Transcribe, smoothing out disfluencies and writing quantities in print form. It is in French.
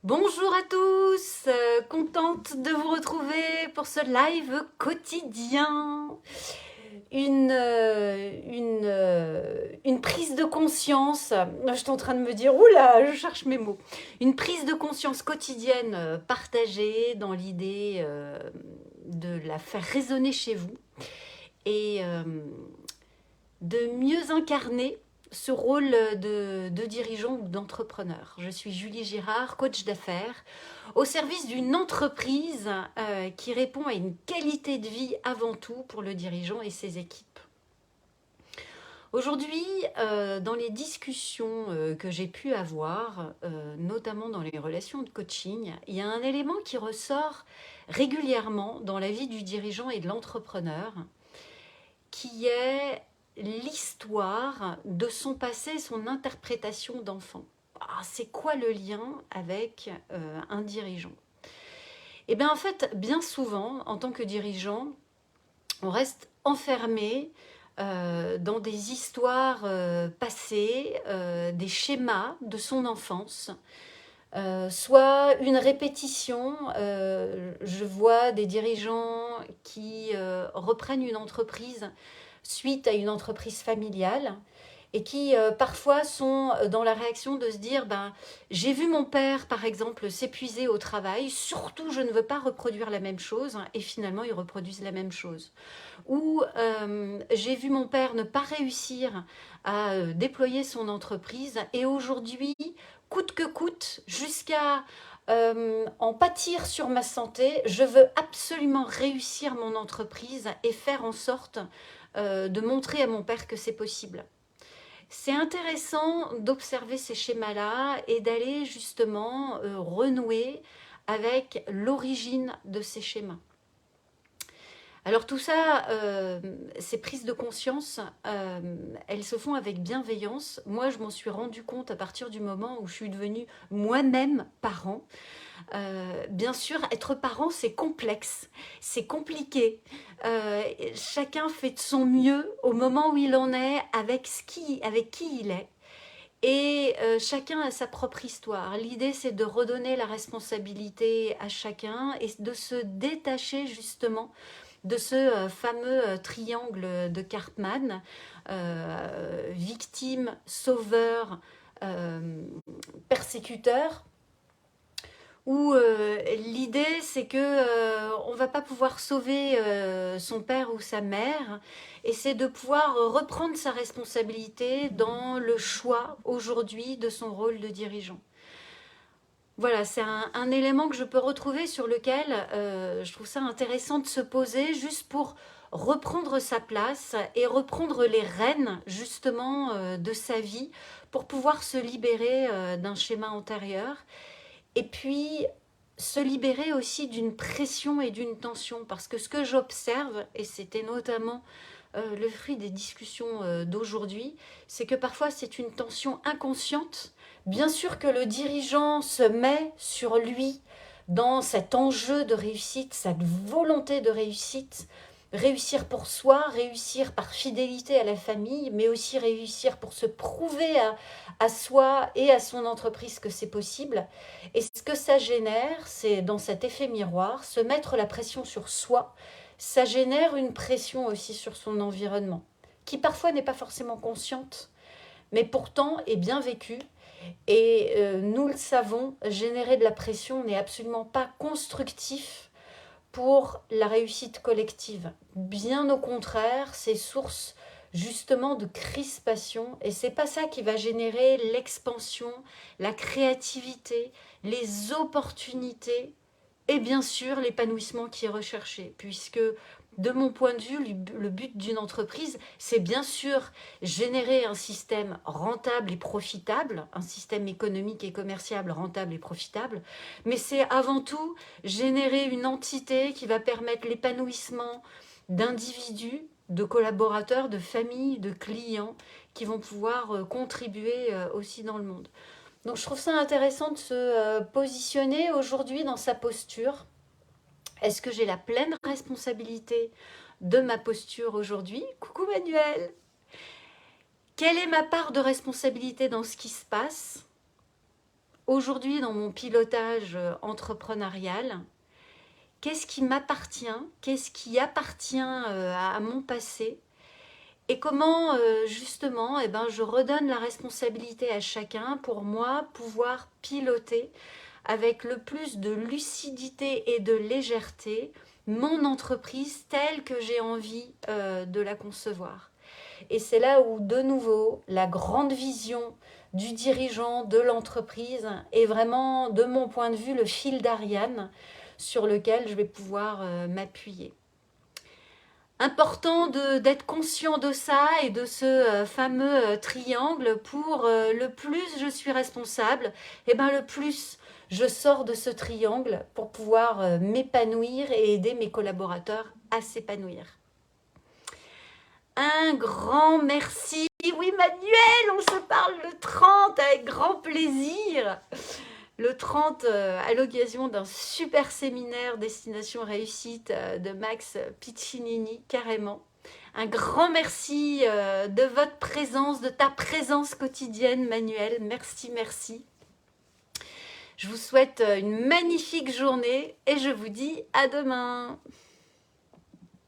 Bonjour à tous, contente de vous retrouver pour ce live quotidien. Une prise de conscience, je suis en train de me dire, oula, je cherche mes mots. Une prise de conscience quotidienne partagée dans l'idée de la faire résonner chez vous et de mieux incarner ce rôle de dirigeant ou d'entrepreneur. Je suis Julie Girard, coach d'affaires, au service d'une entreprise qui répond à une qualité de vie avant tout pour le dirigeant et ses équipes. Aujourd'hui, dans les discussions que j'ai pu avoir, notamment dans les relations de coaching, il y a un élément qui ressort régulièrement dans la vie du dirigeant et de l'entrepreneur, qui est l'histoire de son passé, son interprétation d'enfant. Ah, c'est quoi le lien avec un dirigeant? Eh bien, en fait, bien souvent, en tant que dirigeant, on reste enfermé dans des histoires passées, des schémas de son enfance, soit une répétition. Je vois des dirigeants qui reprennent une entreprise suite à une entreprise familiale et qui parfois sont dans la réaction de se dire j'ai vu mon père par exemple s'épuiser au travail, surtout je ne veux pas reproduire la même chose, et finalement ils reproduisent la même chose. Ou j'ai vu mon père ne pas réussir à déployer son entreprise et aujourd'hui, coûte que coûte, jusqu'à en pâtir sur ma santé, je veux absolument réussir mon entreprise et faire en sorte de montrer à mon père que c'est possible. C'est intéressant d'observer ces schémas-là et d'aller justement renouer avec l'origine de ces schémas. Alors tout ça, ces prises de conscience, elles se font avec bienveillance. Moi, je m'en suis rendu compte à partir du moment où je suis devenue moi-même parent. Bien sûr, être parent, c'est complexe, c'est compliqué. Chacun fait de son mieux au moment où il en est, avec qui il est. Et chacun a sa propre histoire. L'idée, c'est de redonner la responsabilité à chacun et de se détacher justement de ce fameux triangle de Cartman, victime, sauveur, persécuteur, où l'idée c'est que on va pas pouvoir sauver son père ou sa mère, et c'est de pouvoir reprendre sa responsabilité dans le choix aujourd'hui de son rôle de dirigeant. Voilà, c'est un élément que je peux retrouver sur lequel je trouve ça intéressant de se poser juste pour reprendre sa place et reprendre les rênes justement de sa vie pour pouvoir se libérer d'un schéma antérieur et puis se libérer aussi d'une pression et d'une tension, parce que ce que j'observe, et c'était notamment le fruit des discussions d'aujourd'hui, c'est que parfois c'est une tension inconsciente. Bien sûr que le dirigeant se met sur lui dans cet enjeu de réussite, cette volonté de réussite, réussir pour soi, réussir par fidélité à la famille, mais aussi réussir pour se prouver à soi et à son entreprise que c'est possible. Et ce que ça génère, c'est dans cet effet miroir, se mettre la pression sur soi, ça génère une pression aussi sur son environnement, qui parfois n'est pas forcément consciente, mais pourtant est bien vécue. Et nous le savons, générer de la pression n'est absolument pas constructif pour la réussite collective. Bien au contraire, c'est source justement de crispation, et c'est pas ça qui va générer l'expansion, la créativité, les opportunités et bien sûr l'épanouissement qui est recherché, puisque de mon point de vue, le but d'une entreprise, c'est bien sûr générer un système rentable et profitable, un système économique et commercial rentable et profitable, mais c'est avant tout générer une entité qui va permettre l'épanouissement d'individus, de collaborateurs, de familles, de clients qui vont pouvoir contribuer aussi dans le monde. Donc je trouve ça intéressant de se positionner aujourd'hui dans sa posture. Est-ce que j'ai la pleine responsabilité de ma posture aujourd'hui? Coucou Manuel. Quelle est ma part de responsabilité dans ce qui se passe aujourd'hui dans mon pilotage entrepreneurial, qu'est-ce qui m'appartient, qu'est-ce qui appartient à mon passé, et comment justement je redonne la responsabilité à chacun pour moi pouvoir piloter avec le plus de lucidité et de légèreté mon entreprise telle que j'ai envie de la concevoir. Et c'est là où, de nouveau, la grande vision du dirigeant de l'entreprise est vraiment, de mon point de vue, le fil d'Ariane sur lequel je vais pouvoir m'appuyer. Important d'être conscient de ça et de ce fameux triangle pour le plus je suis responsable, et le plus je sors de ce triangle pour pouvoir m'épanouir et aider mes collaborateurs à s'épanouir. Un grand merci. Oui Manuel, on se parle le 30 avec grand plaisir. Le 30 à l'occasion d'un super séminaire Destination Réussite de Max Piccinini, carrément. Un grand merci de votre présence, de ta présence quotidienne Manuel. Merci, merci. Je vous souhaite une magnifique journée et je vous dis à demain.